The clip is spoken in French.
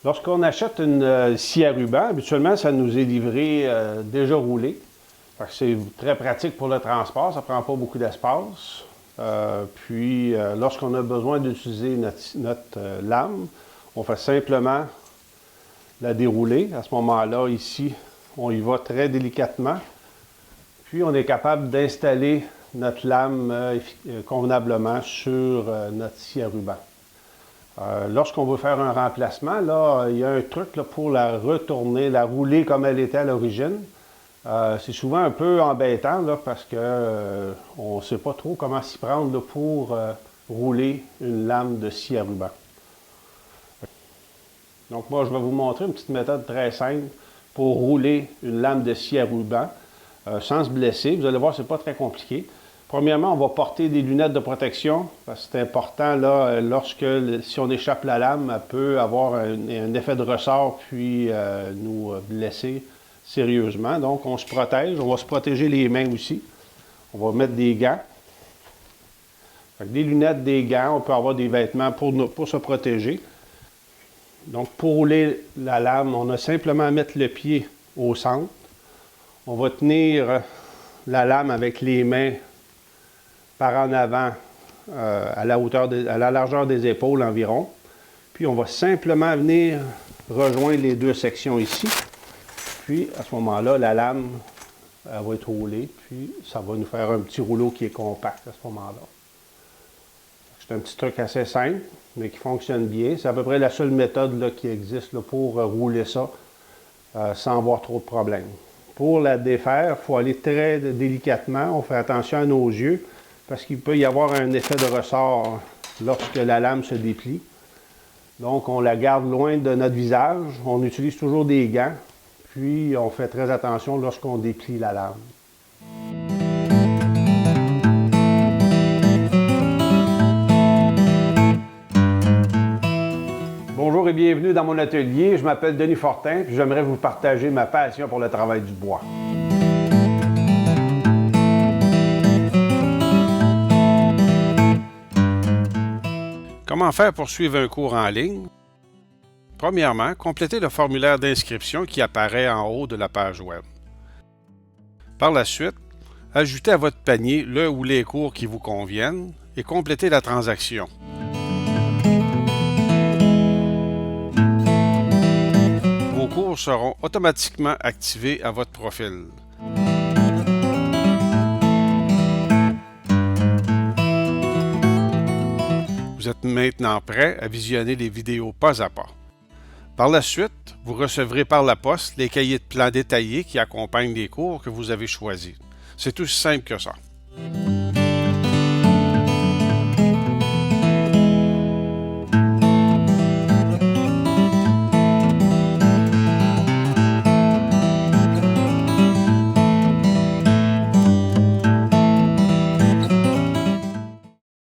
Lorsqu'on achète une scie à ruban, habituellement, ça nous est livré déjà roulé. C'est très pratique pour le transport, ça ne prend pas beaucoup d'espace. Lorsqu'on a besoin d'utiliser notre lame, on fait simplement la dérouler. À ce moment-là, ici, on y va très délicatement. Puis, on est capable d'installer notre lame convenablement sur notre scie à ruban. Lorsqu'on veut faire un remplacement, là, il y a un truc là, pour la retourner, la rouler comme elle était à l'origine. C'est souvent un peu embêtant là, parce qu'on ne sait pas trop comment s'y prendre là, pour rouler une lame de scie à ruban. Donc moi, je vais vous montrer une petite méthode très simple pour rouler une lame de scie à ruban sans se blesser. Vous allez voir, ce n'est pas très compliqué. Premièrement, on va porter des lunettes de protection parce que c'est important, là, si on échappe la lame, elle peut avoir un effet de ressort puis nous blesser sérieusement. Donc, on se protège. On va se protéger les mains aussi. On va mettre des gants. Avec des lunettes, des gants, on peut avoir des vêtements pour se protéger. Donc, pour rouler la lame, on a simplement à mettre le pied au centre. On va tenir la lame avec les mains par en avant à la largeur des épaules environ. Puis on va simplement venir rejoindre les deux sections ici. Puis à ce moment-là, la lame elle va être roulée. Puis ça va nous faire un petit rouleau qui est compact à ce moment-là. C'est un petit truc assez simple, mais qui fonctionne bien. C'est à peu près la seule méthode là, qui existe là, pour rouler ça sans avoir trop de problèmes. Pour la défaire, il faut aller très délicatement. On fait attention à nos yeux, parce qu'il peut y avoir un effet de ressort lorsque la lame se déplie. Donc, on la garde loin de notre visage. On utilise toujours des gants. Puis, on fait très attention lorsqu'on déplie la lame. Bonjour et bienvenue dans mon atelier. Je m'appelle Denis Fortin et j'aimerais vous partager ma passion pour le travail du bois. Comment faire pour suivre un cours en ligne? Premièrement, complétez le formulaire d'inscription qui apparaît en haut de la page web. Par la suite, ajoutez à votre panier le ou les cours qui vous conviennent et complétez la transaction. Vos cours seront automatiquement activés à votre profil. Vous êtes maintenant prêt à visionner les vidéos pas à pas. Par la suite, vous recevrez par la poste les cahiers de plans détaillés qui accompagnent les cours que vous avez choisis. C'est aussi simple que ça.